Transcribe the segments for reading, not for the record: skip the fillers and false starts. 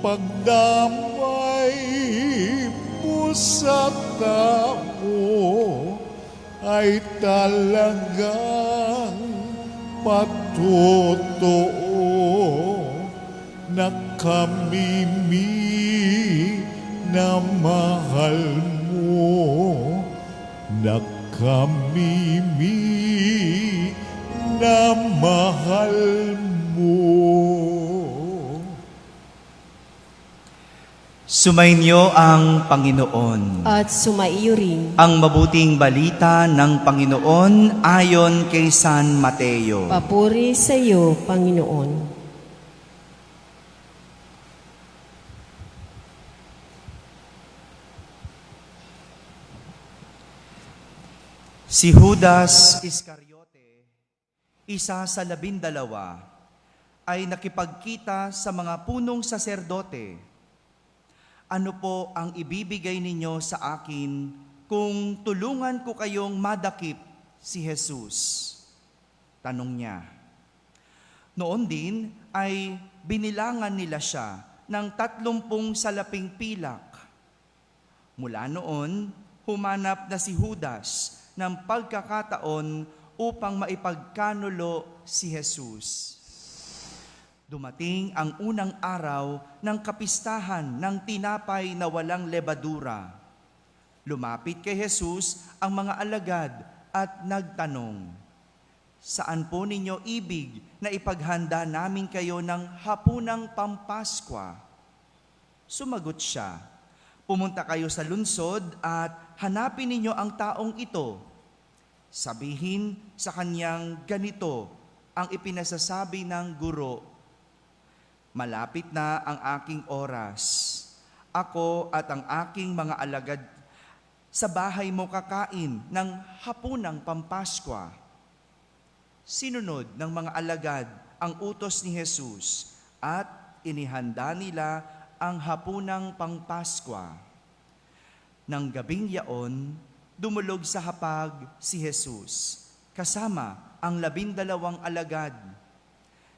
pagdamay mo sa tao ay talagang patotoo na kami na mahal mo, na kami na mahal mo. Sumainyo ang Panginoon. At sumaiyo rin. Ang mabuting balita ng Panginoon ayon kay San Mateo. Papuri sa iyo, Panginoon. Si Judas Iscariote, isa sa 12, ay nakipagkita sa mga punong saserdote. Ano po ang ibibigay ninyo sa akin kung tulungan ko kayong madakip si Jesus? Tanong niya. Noon din ay binilangan nila siya ng 30 salaping pilak. Mula noon, humanap na si Judas ng pagkakataon upang maipagkanulo si Jesus. Dumating ang unang araw ng kapistahan ng tinapay na walang lebadura. Lumapit kay Jesus ang mga alagad at nagtanong, "Saan po ninyo ibig na ipaghanda namin kayo ng hapunang Pampaskwa?" Sumagot siya, "Pumunta kayo sa lungsod at hanapin ninyo ang taong ito. Sabihin sa kanyang ganito ang ipinasasabi ng guro, malapit na ang aking oras. Ako at ang aking mga alagad sa bahay mo kakain ng hapunang Pampaskwa." Sinunod ng mga alagad ang utos ni Jesus at inihanda nila ang hapunang Pampaskwa. Nang gabing yaon, dumulog sa hapag si Jesus, kasama ang 12 alagad.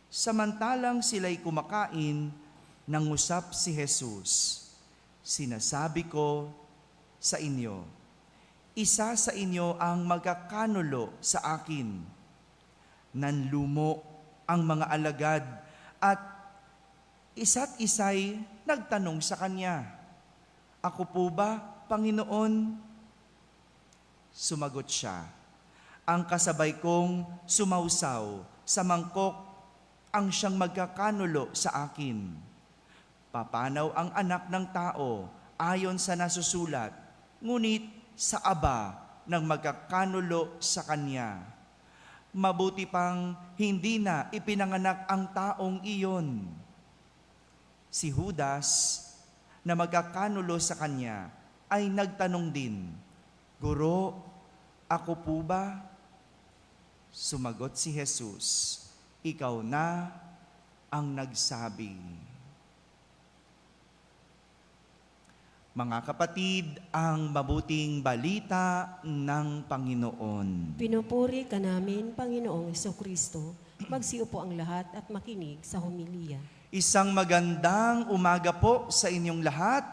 Samantalang sila'y kumakain, nangusap si Jesus, "Sinasabi ko sa inyo, isa sa inyo ang magkakanulo sa akin." Nanlumo ang mga alagad at isa't isa'y nagtanong sa kanya, "Ako po ba, Panginoon?" Sumagot siya, "Ang kasabay kong sumausaw sa mangkok ang siyang magkakanulo sa akin. Papanaw ang anak ng tao ayon sa nasusulat, ngunit sa aba ng magkakanulo sa kanya. Mabuti pang hindi na ipinanganak ang taong iyon." Si Judas, na magkakanulo sa kanya, ay nagtanong din, "Guro, ako po ba?" Sumagot si Jesus, "Ikaw na ang nagsabi." Mga kapatid, ang mabuting balita ng Panginoon. Pinupuri ka namin, Panginoong Jesucristo. Magsiupo ang lahat at makinig sa homilya. Isang magandang umaga po sa inyong lahat.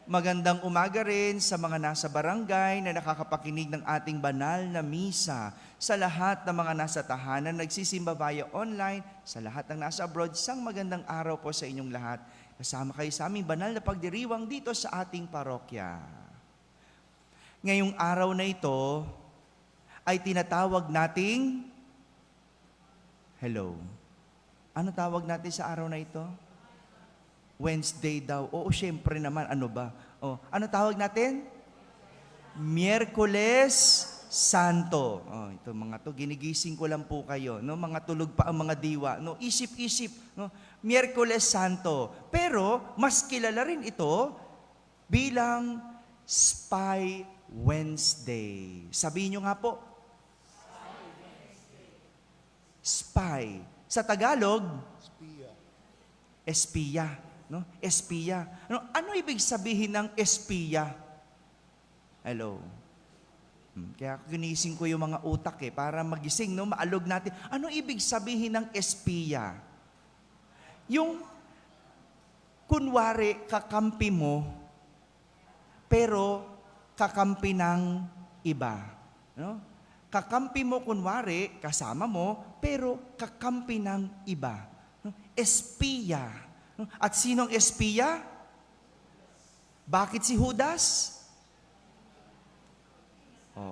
Magandang umaga rin sa mga nasa barangay na nakakapakinig ng ating banal na misa. Sa lahat ng mga nasa tahanan, nagsisimba via online, sa lahat ng nasa abroad, isang magandang araw po sa inyong lahat. Kasama kayo sa aming banal na pagdiriwang dito sa ating parokya. Ngayong araw na ito ay tinatawag nating hello. Ano tawag natin sa araw na ito? Wednesday daw. Oo, syempre naman. Ano ba? Ano tawag natin? Miyerkules Santo. Ito mga to, ginigising ko lang po kayo. No? Mga tulog pa ang mga diwa. No? Isip-isip. No? Miyerkules Santo. Pero, mas kilala rin ito bilang Spy Wednesday. Sabihin nyo nga po. Spy. Sa Tagalog, espiya. No? Espiya. Ano ibig sabihin ng espiya? Hello. Kaya ginising ko yung mga utak para magising, no? Maalog natin. Ano ibig sabihin ng espiya? Yung kunwari kakampi mo, pero kakampi ng iba. No? Kakampi mo kunwari, kasama mo, pero kakampi ng iba. No? Espiya. No? At sinong espiya? Bakit si Judas?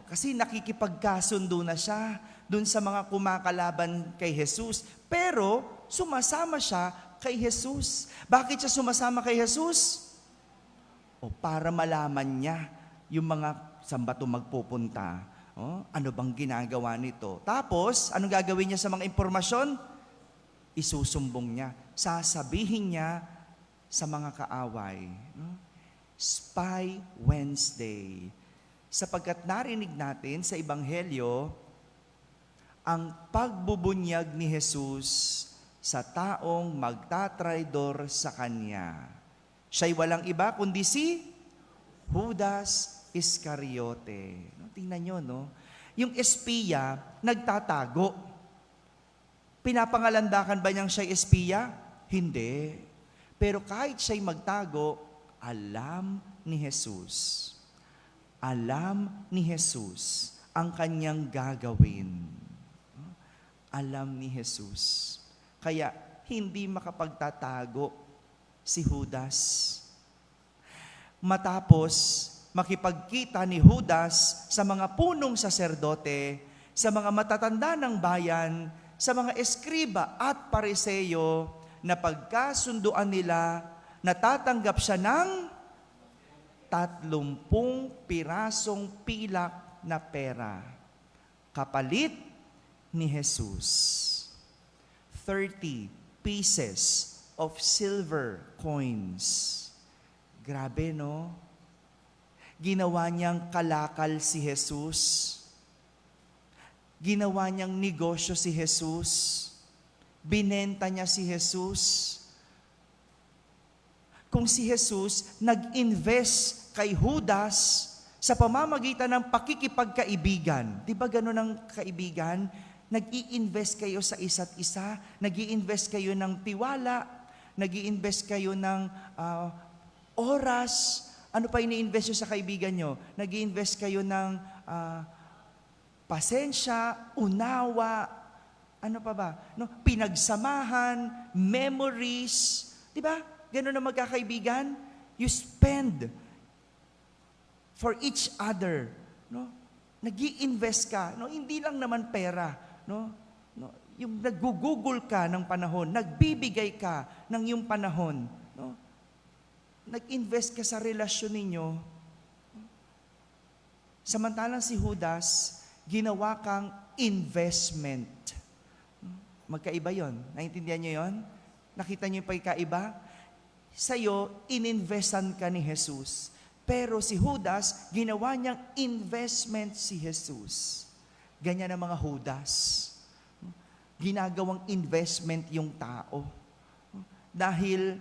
Kasi nakikipagkasundo na siya dun sa mga kumakalaban kay Jesus. Pero sumasama siya kay Jesus. Bakit siya sumasama kay Jesus? Para malaman niya yung mga saan ba ito magpupunta. Ano bang ginagawa nito? Tapos, anong gagawin niya sa mga impormasyon? Isusumbong niya. Sasabihin niya sa mga kaaway. Spy Wednesday. Sapagkat narinig natin sa Ebanghelyo, ang pagbubunyag ni Jesus sa taong magtatraidor sa Kanya. Siya'y walang iba kundi si Judas Iscariote. Tingnan nyo, no? Yung espiya, nagtatago. Pinapangalandakan ba niyang siya'y espiya? Hindi. Pero kahit siya'y magtago, alam ni Jesus. Alam ni Jesus ang kanyang gagawin. Alam ni Jesus. Kaya hindi makapagtatago si Judas. Matapos makipagkita ni Judas sa mga punong saserdote, sa mga matatanda ng bayan, sa mga eskriba at pariseyo, na pagkasunduan nila, natatanggap siya ng 30 pirasong pilak na pera. Kapalit ni Jesus. 30 pieces of silver coins. Grabe, no? Ginawa niyang kalakal si Jesus. Ginawa niyang negosyo si Jesus. Binenta niya si Jesus. Kung si Jesus nag-invest kay Judas sa pamamagitan ng pakikipagkaibigan. Di ba gano'n ang kaibigan? Nag-i-invest kayo sa isa't isa, nag-i-invest kayo ng tiwala, nag-i-invest kayo ng oras. Ano pa ini-invest nyo sa kaibigan nyo? Nag-i-invest kayo ng pasensya, unawa, ano pa ba? No? Pinagsamahan, memories. Di ba? Gano'n ang magkakaibigan? You spend for each other. No? Nag-i-invest ka. No? Hindi lang naman pera. No? No? Yung nag-google ka ng panahon, nagbibigay ka ng yung panahon. No? Nag-invest ka sa relasyon ninyo. Samantalang si Judas, ginawa kang investment. Magkaiba yon. Naintindihan niyo yon? Nakita niyo yung pagkaiba? Sa'yo, ininvestan ka ni Jesus. Pero si Judas, ginawa niyang investment si Jesus. Ganyan ang mga Judas. Ginagawang investment yung tao. Dahil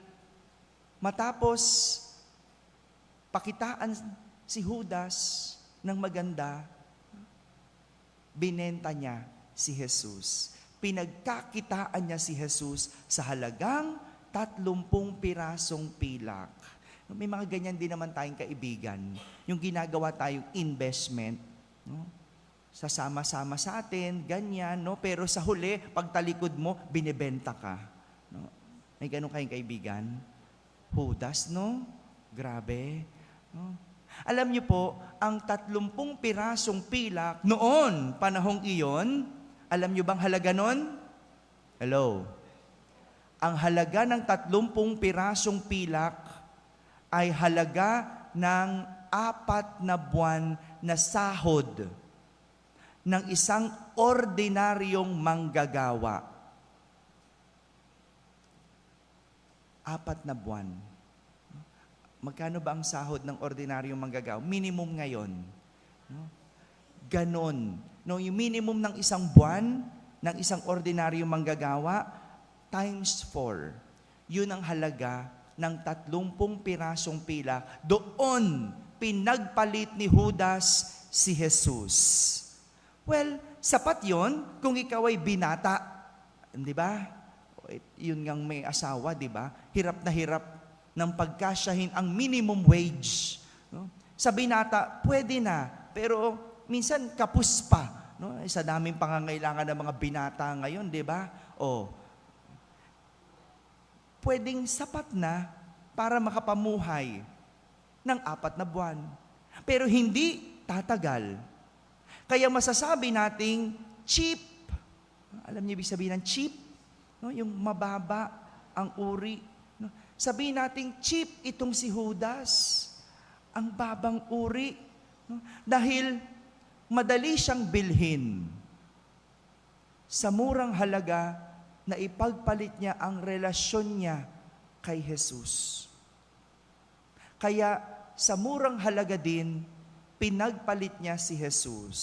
matapos pakitaan si Judas ng maganda, binenta niya si Jesus. Pinagkakitaan niya si Jesus sa halagang 30 pirasong pilak. May mga ganyan din naman tayong kaibigan. Yung ginagawa tayong investment, no? Sasama-sama sa atin, ganyan, no? Pero sa huli, pagtalikod mo, binibenta ka. No? May ganun kayong kaibigan? Judas, no? Grabe. No? Alam niyo po, ang 30 pirasong pilak noon, panahong iyon, alam niyo bang halaga noon? Hello? Ang halaga ng 30 pirasong pilak ay halaga ng 4 na buwan na sahod ng isang ordinaryong manggagawa. 4 na buwan. Magkano ba ang sahod ng ordinaryong manggagawa? Minimum ngayon. Ganon. No, yung minimum ng isang buwan ng isang ordinaryong manggagawa, times 4. Yun ang halaga ng 30 pirasong pila. Doon, pinagpalit ni Judas si Jesus. Well, sapat yon kung ikaw ay binata. Di ba? Yun ngang may asawa, di ba? Hirap na hirap ng pagkasyahin ang minimum wage. No? Sa binata, pwede na, pero minsan kapus pa. No? Sa daming pangangailangan ng mga binata ngayon, di ba? Pwedeng sapat na para makapamuhay ng 4 na buwan. Pero hindi tatagal. Kaya masasabi nating cheap. Alam niyo ibig sabihin ng cheap? No? Yung mababa ang uri. No? Sabihin nating cheap itong si Judas. Ang babang uri. No? Dahil madali siyang bilhin. Sa murang halaga na ipagpalit niya ang relasyon niya kay Jesus. Kaya sa murang halaga din, pinagpalit niya si Jesus.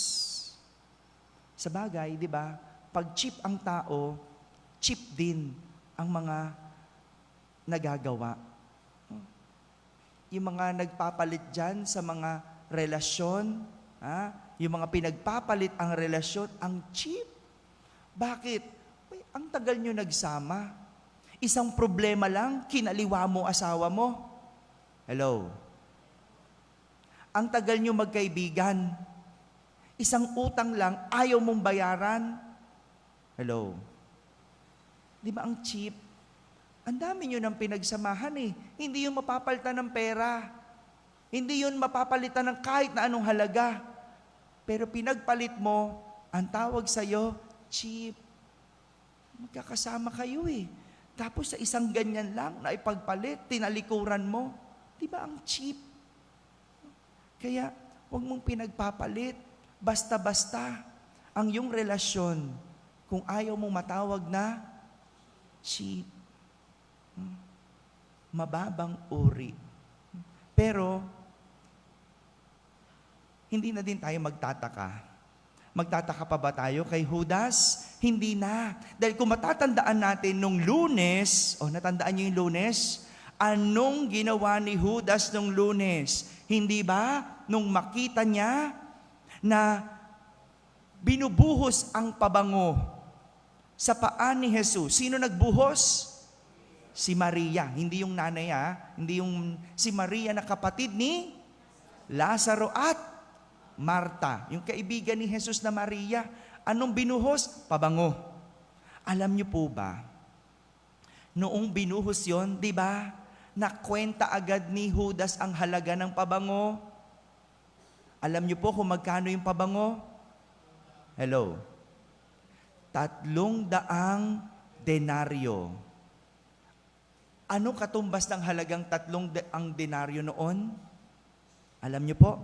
Sa bagay, di ba, pag cheap ang tao, cheap din ang mga nagagawa. Yung mga nagpapalit dyan sa mga relasyon, yung mga pinagpapalit ang relasyon, ang cheap. Bakit? Ang tagal nyo nagsama. Isang problema lang, kinaliwa mo asawa mo. Hello? Ang tagal nyo magkaibigan. Isang utang lang, ayaw mong bayaran. Hello? Di ba ang cheap? Ang dami nyo ng pinagsamahan eh. Hindi yun mapapalitan ng pera. Hindi yun mapapalitan ng kahit na anong halaga. Pero pinagpalit mo, ang tawag sa'yo, cheap. Magkakasama kayo eh. Tapos sa isang ganyan lang na ipagpalit, tinalikuran mo. Di ba ang cheap? Kaya, huwag mong pinagpapalit. Basta-basta ang iyong relasyon kung ayaw mong matawag na cheap. Mababang uri. Pero, hindi na din tayo magtataka. Magtataka pa ba tayo kay Judas? Hindi na. Dahil kung matatandaan natin nung Lunes, natandaan niyo yung Lunes? Anong ginawa ni Judas nung Lunes? Hindi ba nung makita niya na binubuhos ang pabango sa paa ni Jesus? Sino nagbuhos? Si Maria. Hindi yung nanay hindi yung si Maria na kapatid ni Lazaro at Marta. Yung kaibigan ni Jesus na Maria. Anong binuhos? Pabango. Alam niyo po ba, noong binuhos yon, di ba, nakwenta agad ni Judas ang halaga ng pabango. Alam niyo po kung magkano yung pabango? Hello? 300 denaryo. Ano katumbas ng halagang 300 denaryo noon? Alam niyo po?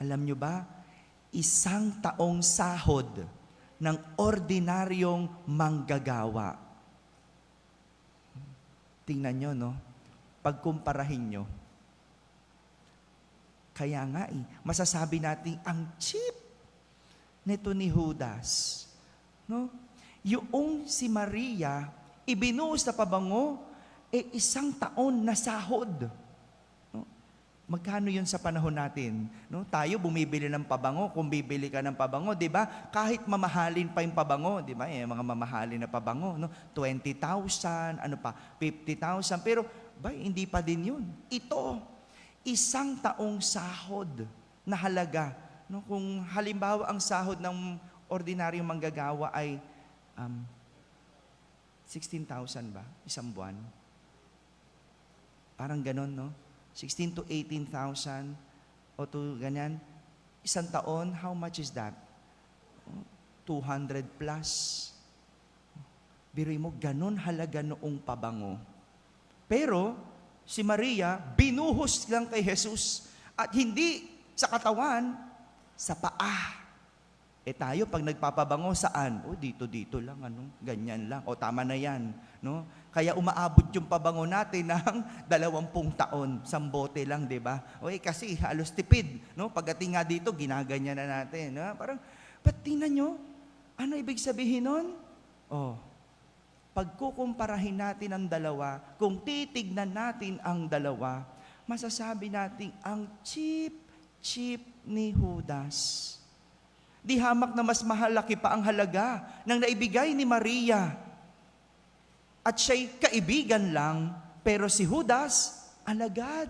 Alam niyo ba? 1 taong sahod ng ordinaryong manggagawa. Tingnan nyo, no? Pagkumparahin nyo. Kaya nga masasabi natin ang cheap nito ni Judas. No? Yung si Maria, ibinuhos na pabango, 1 taon na sahod. No? Magkano yun sa panahon natin? No? Tayo bumibili ng pabango, kung bibili ka ng pabango, di ba? Kahit mamahalin pa yung pabango, di ba? Mga mamahalin na pabango, no? 20,000, 50,000, pero hindi pa din yun. Ito, 1 taong sahod na halaga. No? Kung halimbawa ang sahod ng ordinaryong manggagawa ay 16,000 ba? Isang buwan? Parang ganon, no? 16 to 18,000 o to ganyan. 1 taon, how much is that? 200 plus. Biruin mo, ganon halaga noong pabango. Pero, si Maria, binuhos lang kay Jesus. At hindi sa katawan, sa paa. Tayo, pag nagpapabango, saan? Dito lang, ganyan lang. Tama na yan. No? Kaya umaabot yung pabango natin ng 20 taon. 1 bote lang, di ba? Kasi halos tipid. No? Pagdating nga dito, ginaganyan na natin. No? Parang, ba't tingnan nyo? Ano ibig sabihin nun? Pagkukumparahin natin ang dalawa, kung titignan natin ang dalawa, masasabi natin ang cheap ni Judas. Di hamak na mas mahalaki pa ang halaga ng naibigay ni Maria. At siya'y kaibigan lang Pero si Judas, alagad.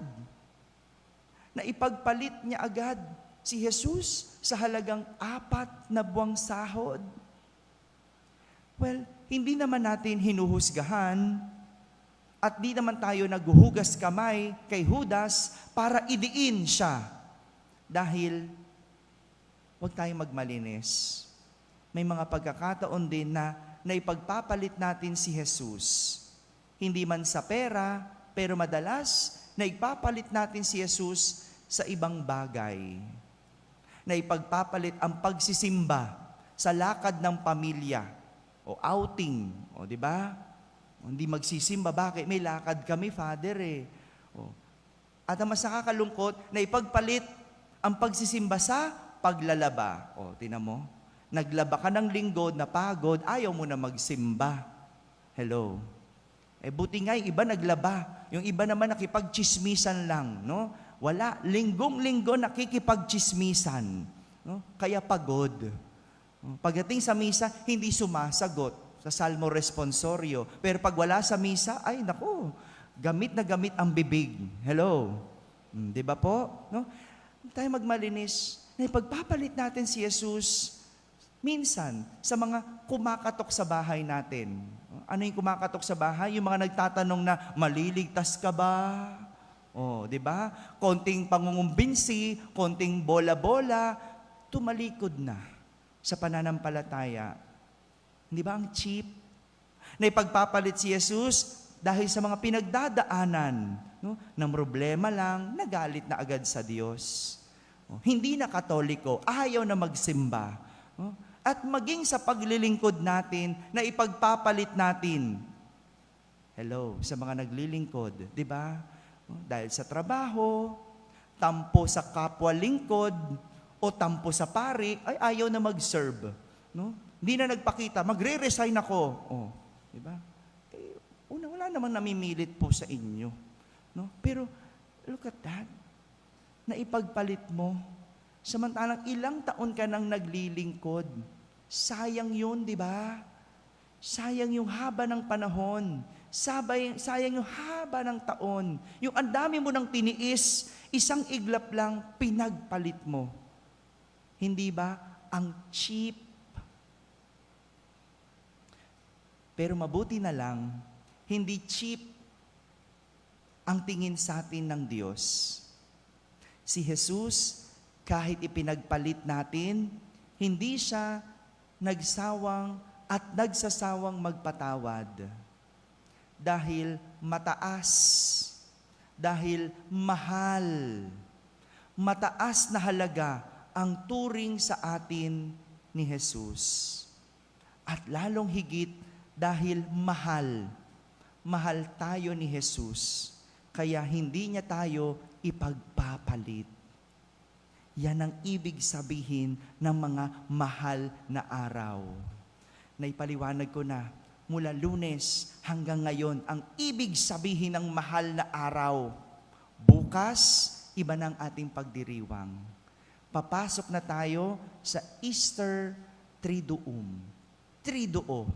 Na ipagpalit niya agad si Jesus sa halagang 4 na buwang sahod. Well, hindi naman natin hinuhusgahan at di naman tayo naghuhugas kamay kay Judas para idiin siya. Dahil, huwag tayong magmalinis. May mga pagkakataon din na ipagpapalit natin si Jesus. Hindi man sa pera, pero madalas na ippapalit natin si Jesus sa ibang bagay. Na ipagpapalit ang pagsisimba sa lakad ng pamilya o outing, o di ba? Hindi magsisimba, bakit? May lakad kami, Father eh. O. At ang mas nakakalungkot, na ipagpalit ang pagsisimba sa paglalaba. O, tinan mo, naglaba ka ng linggo, napagod, ayaw mo na magsimba. Hello? Buti nga yung iba naglaba. Yung iba naman nakipagchismisan lang, no? Wala, linggong-linggo nakikipagchismisan, no? Kaya pagod. Pagdating sa misa, hindi sumasagot sa salmo responsorio. Pero pag wala sa misa, ay nako, gamit na gamit ang bibig. Hello? Di ba po? No? Tayo magmalinis. Na ipagpapalit natin si Jesus minsan sa mga kumakatok sa bahay natin. Ano yung kumakatok sa bahay? Yung mga nagtatanong na, maliligtas ka ba? Oh, di ba? Konting pangungumbinsi, konting bola-bola, tumalikod na sa pananampalataya. Di ba ang cheap? Na ipagpapalit si Jesus dahil sa mga pinagdadaanan, no, ng problema lang, nagalit na agad sa Diyos. Oh, hindi na Katoliko, ayaw na magsimba. Oh, at maging sa paglilingkod natin, na ipagpapalit natin. Hello, sa mga naglilingkod, di ba? Dahil sa trabaho, tampo sa kapwa-lingkod, o tampo sa pari, ay ayaw na mag-serve. No? Hindi na nagpakita, magre-resign ako. Oh, di ba? Wala namang namimilit po sa inyo. No? Pero, look at that. Na ipagpalit mo, samantalang ilang taon ka nang naglilingkod. Sayang yun, di ba? Sayang yung haba ng panahon. Sayang yung haba ng taon. Yung ang dami mo nang tiniis, isang iglap lang, pinagpalit mo. Hindi ba? Ang cheap. Pero mabuti na lang, hindi cheap ang tingin sa atin ng Diyos. Si Jesus, kahit ipinagpalit natin, hindi siya nagsawang at nagsasawang magpatawad. Dahil mataas, dahil mahal, mataas na halaga ang turing sa atin ni Jesus. At lalong higit dahil mahal tayo ni Jesus, kaya hindi niya tayo ipagpapalit. Yan ang ibig sabihin ng mga mahal na araw. Naipaliwanag ko na, mula Lunes hanggang ngayon, ang ibig sabihin ng mahal na araw. Bukas, iba ng ating pagdiriwang. Papasok na tayo sa Easter Triduum. Triduo.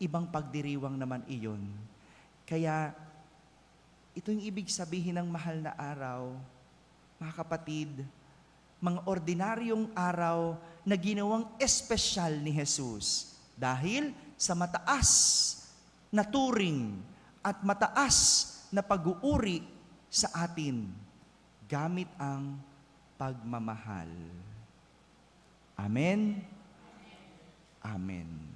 Ibang pagdiriwang naman iyon. Kaya, ito yung ibig sabihin ng mahal na araw. Mga kapatid, mga ordinaryong araw na ginawang espesyal ni Jesus. Dahil sa mataas na turing at mataas na pag-uuri sa atin, gamit ang pagmamahal. Amen? Amen.